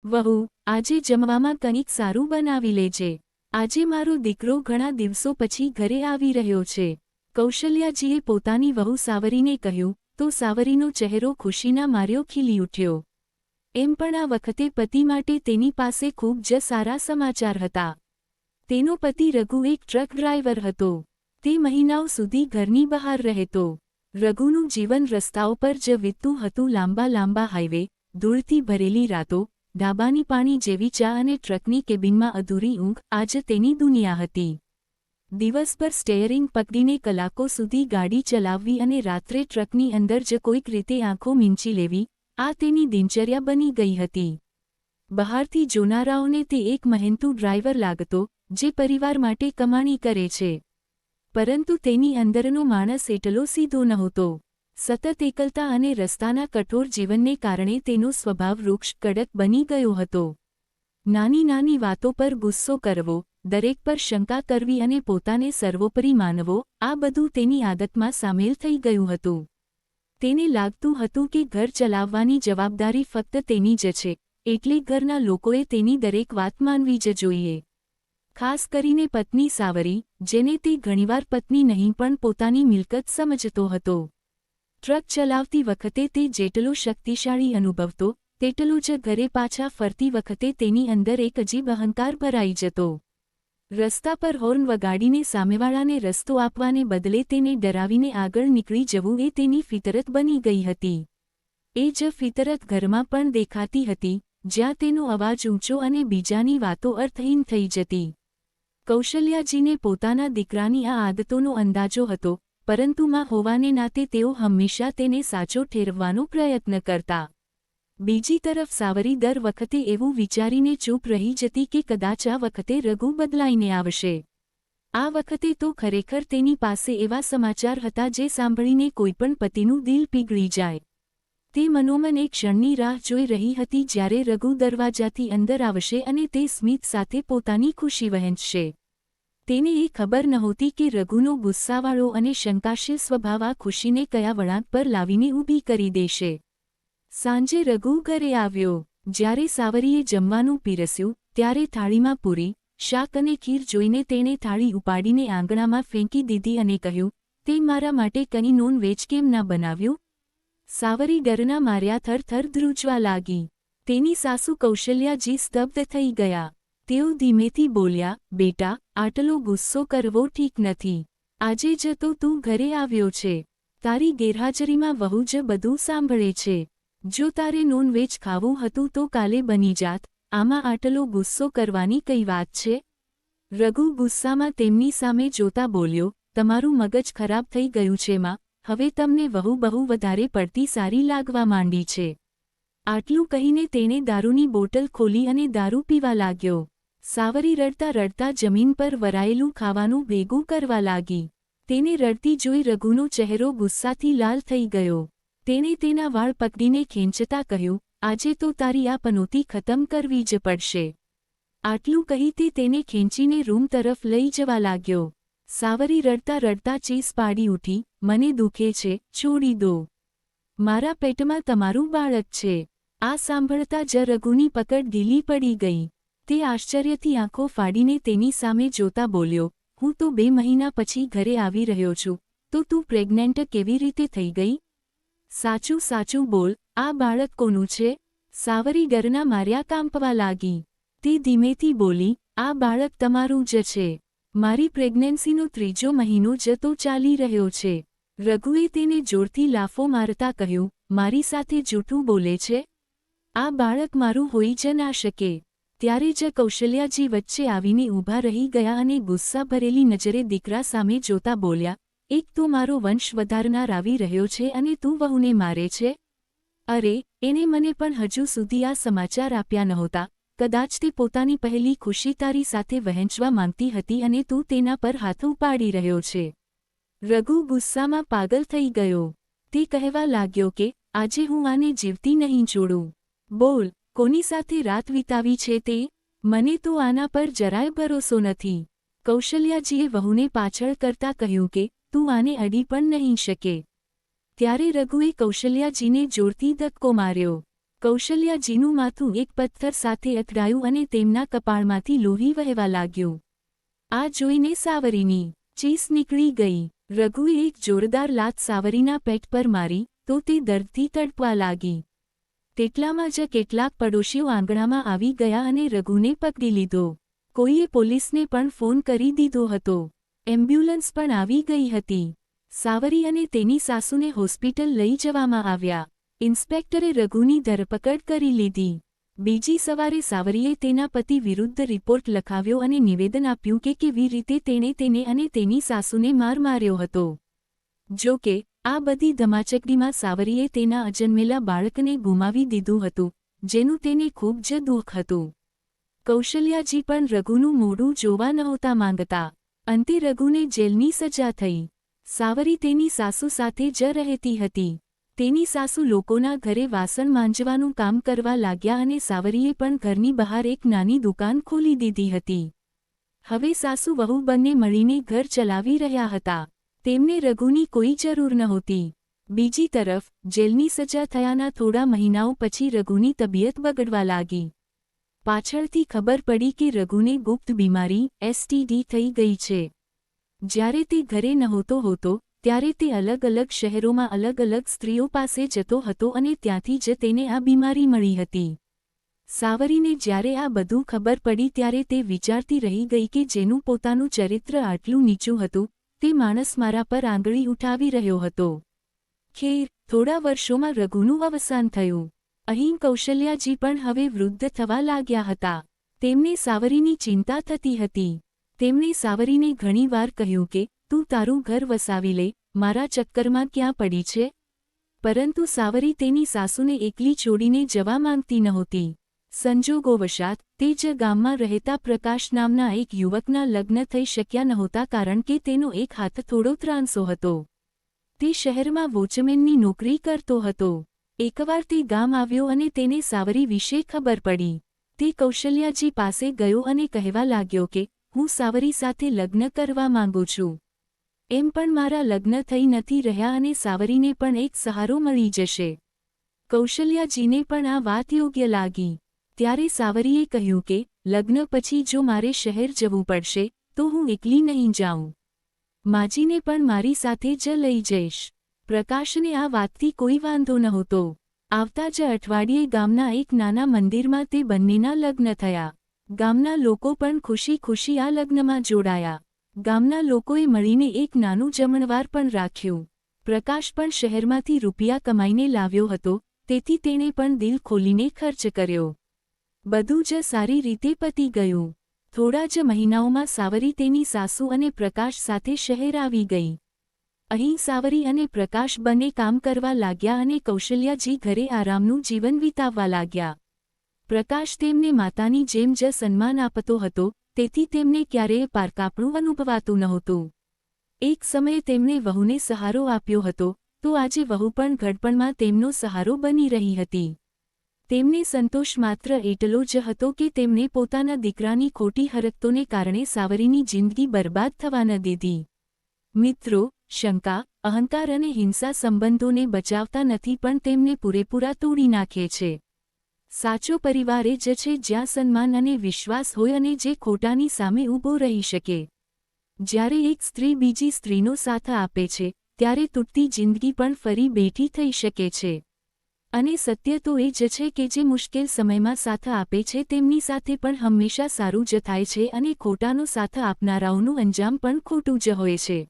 વહુ, આજે જમવામાં કંઈક સારું બનાવી લેજે. આજે મારો દીકરો ઘણા દિવસો પછી ઘરે આવી રહ્યો છે. કૌશલ્યાજીએ પોતાની વહુ સાવરીને કહ્યું, તો સાવરીનો ચહેરો ખુશીના માર્યો ખીલી ઉઠ્યો. એમ પણ આ વખતે પતિ માટે તેની પાસે ખૂબ જ સારા સમાચાર હતા. તેનો પતિ રઘુ એક ટ્રક ડ્રાઈવર હતો. તે મહિનાઓ સુધી ઘરની બહાર રહેતો. રઘુનું જીવન રસ્તાઓ પર જ વીતતું હતું. લાંબા લાંબા હાઈવે, ધૂળથી ભરેલી રાતો, ઢાબાની પાણી જેવી ચા અને ટ્રકની કેબિનમાં અધૂરી ઊંઘ આજ તેની દુનિયા હતી. દિવસભર સ્ટેયરિંગ પકડીને કલાકો સુધી ગાડી ચલાવવી અને રાત્રે ટ્રકની અંદર જ કોઈક રીતે આંખો મીંચી લેવી, આ તેની દિનચર્યા બની ગઈ હતી. બહારથી જોનારાઓને તે એક મહેનતુ ડ્રાઈવર લાગતો, જે પરિવાર માટે કમાણી કરે છે. પરંતુ તેની અંદરનો માણસ એટલો સીધો નહોતો. સતત એકલતા અને રસ્તાના કઠોર જીવનને કારણે તેનો સ્વભાવ વૃક્ષ કડક બની ગયો હતો. નાની નાની વાતો પર ગુસ્સો કરવો, દરેક પર શંકા કરવી અને પોતાને સર્વોપરી માનવો, આ બધું તેની આદતમાં સામેલ થઈ ગયું હતું. તેને લાગતું હતું કે ઘર ચલાવવાની જવાબદારી ફક્ત તેની જ છે, એટલે ઘરના લોકોએ તેની દરેક વાત માનવી જ જોઈએ. ખાસ કરીને પત્ની સાવરી, જેને તે ઘણીવાર પત્ની નહીં પણ પોતાની મિલકત સમજતો હતો. ટ્રક ચલાવતી વખતે તે જેટલો શક્તિશાળી અનુભવતો, તેટલું જ ઘરે પાછા ફરતી વખતે તેની અંદર એક અજીબ અહંકાર ભરાઈ જતો. રસ્તા પર હોર્ન વગાડીને સામેવાળાને રસ્તો આપવાને બદલે તેને ડરાવીને આગળ નીકળી જવું એ તેની ફિતરત બની ગઈ હતી. એ જ ફિતરત ઘરમાં પણ દેખાતી હતી, જ્યાં તેનો અવાજ ઊંચો અને બીજાની વાતો અર્થહીન થઈ જતી. કૌશલ્યાજીને પોતાના દીકરાની આ આદતોનો અંદાજો હતો, પરંતુ માં હોવાને નાતે તેઓ હંમેશા તેને સાચો ઠેરવવાનો પ્રયત્ન કરતા. બીજી તરફ સાવરી દર વખતે એવું વિચારીને ચૂપ રહી જતી કે કદાચ આ વખતે રઘુ બદલાઈને આવશે. આ વખતે તો ખરેખર તેની પાસે એવા સમાચાર હતા જે સાંભળીને કોઈપણ પતિનું દિલ પીગળી જાય. તે મનોમન એક ક્ષણની રાહ જોઈ રહી હતી જ્યારે રઘુ દરવાજાથી અંદર આવશે અને તે સ્મિત સાથે પોતાની ખુશી વહેંચશે. તેને એ ખબર નહોતી કે રઘુનો ગુસ્સાવાળો અને શંકાશીલ સ્વભાવ આ ખુશીને કયા વળાંક પર લાવીને ઊભી કરી દેશે. સાંજે રઘુ ઘરે આવ્યો. જ્યારે સાવરીએ જમવાનું પીરસ્યું, ત્યારે થાળીમાં પૂરી, શાક અને ખીર જોઈને તેણે થાળી ઉપાડીને આંગણામાં ફેંકી દીધી અને કહ્યું, તે મારા માટે કંઈ નોન વેજ કેમ ના બનાવ્યું? સાવરી ડરના માર્યા થરથર ધ્રુજવા લાગી. તેની સાસુ કૌશલ્યાજી સ્તબ્ધ થઈ ગયા. તેઓ ધીમેથી બોલ્યા, બેટા, આટલો ગુસ્સો કરવો ઠીક નથી. આજે જ તો તું ઘરે આવ્યો છે. તારી ગેરહાજરીમાં વહુ જ બધું સાંભળે છે. જો તારે નોનવેજ ખાવું હતું તો કાલે બની જાત, આમાં આટલો ગુસ્સો કરવાની કઈ વાત છે? રઘુ ગુસ્સામાં તેમની સામે જોતા બોલ્યો, તમારું મગજ ખરાબ થઈ ગયું છે માં, હવે તમને વહુ બહુ વધારે પડતી સારી લાગવા માંડી છે. આટલું કહીને તેણે દારૂની બોટલ ખોલી અને દારૂ પીવા લાગ્યો. સાવરી રડતા રડતા જમીન પર વરાયેલું ખાવાનું ભેગું કરવા લાગી. તેને રડતી જોઈ રઘુનો ચહેરો ગુસ્સાથી લાલ થઈ ગયો. તેણે તેના વાળ પકડીને ખેંચતા કહ્યું, આજે તો તારી આ પનોતી ખતમ કરવી જ પડશે. આટલું કહી તે તેને ખેંચીને રૂમ તરફ લઈ જવા લાગ્યો. સાવરી રડતા રડતા ચીસ પાડી ઉઠી, મને દુખે છે, છોડી દો. મારા પેટમાં તમારું બાળક છે. આ સાંભળતા જ રઘુની પકડ ઢીલી પડી ગઈ. તે આશ્ચર્યથી આંખો ફાડીને તેની સામે જોતા બોલ્યો, હું તો 2 મહિના પછી ઘરે આવી રહ્યો છું, તો તું પ્રેગ્નેન્ટ કેવી રીતે થઈ ગઈ? સાચું સાચું બોલ, આ બાળક કોનું છે? સાવરી ડરના માર્યા કાંપવા લાગી. તે ધીમેથી બોલી, આ બાળક તમારું જ છે. મારી પ્રેગ્નન્સીનો 3જો મહિનો જ તો ચાલી રહ્યો છે. રઘુએ તેને જોરથી લાફો મારતા કહ્યું, મારી સાથે જૂઠું બોલે છે? આ બાળક મારું હોઈ જ ના શકે. ત્યારે જ કૌશલ્યાજી વચ્ચે આવીને ઊભા રહી ગયા અને ગુસ્સા ભરેલી નજરે દીકરા સામે જોતા બોલ્યા, એક તો મારો વંશ વધારનાર આવી રહ્યો છે અને તું વહુને મારે છે? અરે, એણે મને પણ હજુ સુધી આ સમાચાર આપ્યા નહોતા. કદાચ તે પોતાની પહેલી ખુશી તારી સાથે વહેંચવા માંગતી હતી અને તું તેના પર હાથ ઉપાડી રહ્યો છે. રઘુ ગુસ્સામાં પાગલ થઈ ગયો. તે કહેવા લાગ્યો કે, આજે હું આને જીવતી નહીં છોડું. બોલ, કોની સાથે રાત વિતાવી છે તે? મને તો આના પર જરાય ભરોસો નથી. કૌશલ્યાજીએ વહુને પાછળ કરતા કહ્યું કે, તું આને અડી પણ નહીં શકે. ત્યારે રઘુએ કૌશલ્યાજીને જોરથી ધક્કો માર્યો. કૌશલ્યાજીનું માથું એક પથ્થર સાથે અથડાયું અને તેમના કપાળમાંથી લોહી વહેવા લાગ્યું. આ જોઈને સાવરીની ચીસ નીકળી ગઈ. રઘુએ એક જોરદાર લાત સાવરીના પેટ પર મારી તો તે દર્દથી તડપવા લાગી. તેટલામાં જ કેટલાક પડોશીઓ આંગણામાં આવી ગયા અને રઘુને પકડી લીધો. કોઈએ પોલીસને પણ ફોન કરી દીધો હતો. એમ્બ્યુલન્સ પણ આવી ગઈ હતી. સાવરી અને તેની સાસુને હોસ્પિટલ લઈ જવામાં આવ્યા. ઇન્સ્પેક્ટરે રઘુની ધરપકડ કરી લીધી. બીજી સવારે સાવરીએ તેના પતિ વિરુદ્ધ રિપોર્ટ લખાવ્યો અને નિવેદન આપ્યું કે કેવી રીતે તેણે તેને અને તેની સાસુને માર માર્યો હતો. જો કે આ બધી ધમાચકડીમાં સાવરીએ તેના અજન્મેલા બાળકને ગુમાવી દીધું હતું, જેનું તેને ખૂબ જ દુઃખ હતું. કૌશલ્યાજી પણ રઘુનું મોઢું જોવા નહોતા માંગતા. અંતે રઘુને જેલની સજા થઈ. સાવરી તેની સાસુ સાથે જ રહેતી હતી. તેની સાસુ લોકોના ઘરે વાસણ માંજવાનું કામ કરવા લાગ્યા અને સાવરીએ પણ ઘરની બહાર એક નાની દુકાન ખોલી દીધી હતી. હવે સાસુ વહુ બંને મળીને ઘર ચલાવી રહ્યા હતા. તેમને રઘુની કોઈ જરૂર નહોતી. બીજી તરફ જેલની સજા થયાના થોડા મહિનાઓ પછી રઘુની તબિયત બગડવા લાગી. પાછળથી ખબર પડી કે રઘુને ગુપ્ત બીમારી STD થઈ ગઈ છે. જ્યારે તે ઘરે નહોતો હોતો ત્યારે તે અલગ અલગ શહેરોમાં અલગ અલગ સ્ત્રીઓ પાસે જતો હતો અને ત્યાંથી જ તેને આ બીમારી મળી હતી. સાવરીને જ્યારે આ બધું ખબર પડી ત્યારે તે વિચારતી રહી ગઈ કે જેનું પોતાનું ચરિત્ર આટલું નીચું હતું, તે માણસ મારા પર આંગળી ઉઠાવી રહ્યો હતો. ખેર, થોડા વર્ષોમાં રઘુનું અવસાન થયું. અહીં કૌશલ્યાજી પણ હવે વૃદ્ધ થવા લાગ્યા હતા. તેમને સાવરીની ચિંતા થતી હતી. તેમણે સાવરીને ઘણીવાર કહ્યું કે તું તારું ઘર વસાવી લે, મારા ચક્કરમાં ક્યાં પડી છે? પરંતુ સાવરી તેની સાસુને એકલી છોડીને જવા માંગતી નહોતી. સંજોગોવશાત તે જ ગામમાં રહેતા પ્રકાશ નામના એક યુવકના લગ્ન થઈ શક્યા નહોતા કારણ કે તેનો એક હાથ થોડો ત્રાંસો હતો. તે શહેરમાં વોચમેનની નોકરી કરતો હતો. એકવાર તે ગામ આવ્યો અને તેને સાવરી વિશે ખબર પડી. તે કૌશલ્યાજી પાસે ગયો અને કહેવા લાગ્યો કે હું સાવરી સાથે લગ્ન કરવા માંગુ છું. એમ પણ મારા લગ્ન થઈ નથી રહ્યા અને સાવરીને પણ એક સહારો મળી જશે. કૌશલ્યાજીને પણ આ વાત યોગ્ય લાગી. ત્યારે સાવરીએ કહ્યું કે લગ્ન પછી જો મારે શહેર જવું પડશે તો હું એકલી નહીં જાઉં. માજીને પણ મારી સાથે જ લઈ જઈશ. પ્રકાશને આ વાતથી કોઈ વાંધો નહોતો. આવતા જ અઠવાડિયે ગામના એક નાના મંદિરમાં તે બંનેના લગ્ન થયા. ગામના લોકો પણ ખુશી ખુશી આ લગ્નમાં જોડાયા. ગામના લોકોએ મળીને એક નાનું જમણવાર પણ રાખ્યું. પ્રકાશ પણ શહેરમાંથી રૂપિયા કમાઈને લાવ્યો હતો, તેથી તેણે પણ દિલ ખોલીને ખર્ચ કર્યો. બધું જ સારી રીતે પતી ગયું. થોડા જ મહિનાઓમાં સાવરી તેની સાસુ અને પ્રકાશ સાથે શહેર આવી ગઈ. અહીં સાવરી અને પ્રકાશ બંને કામ કરવા લાગ્યા અને કૌશલ્યાજી ઘરે આરામનું જીવન વિતાવવા લાગ્યા. પ્રકાશ તેમને માતાની જેમ જ સન્માન આપતો હતો, તેથી તેમને ક્યારેય પારકાપણું અનુભવાતું નહોતું. એક સમયે તેમણે વહુને સહારો આપ્યો હતો, તો આજે વહુ પણ ઘડપણમાં તેમનો સહારો બની રહી હતી. તેમને સંતોષ માત્ર એટલો જ હતો કે તેમણે પોતાના દીકરાની ખોટી હરકતોને કારણે સાવરીની જિંદગી બરબાદ થવા ન દીધી. મિત્રો, શંકા, અહંકાર અને હિંસા સંબંધોને બચાવતા નથી પણ તેમને પૂરેપૂરા તોડી નાખે છે. સાચો પરિવાર એ જ છે જ્યાં સન્માન અને વિશ્વાસ હોય અને જે ખોટાની સામે ઊભો રહી શકે. જ્યારે એક સ્ત્રી બીજી સ્ત્રીનો સાથ આપે છે, ત્યારે તૂટતી જિંદગી પણ ફરી બેઠી થઈ શકે છે. અને સત્ય તો એ જ છે કે જે મુશ્કેલ સમયમાં સાથ આપે છે તેમની સાથે પણ હંમેશા સારું જ થાય છે અને ખોટાનો સાથ આપનારાઓનું અંજામ પણ ખોટું જ હોય છે.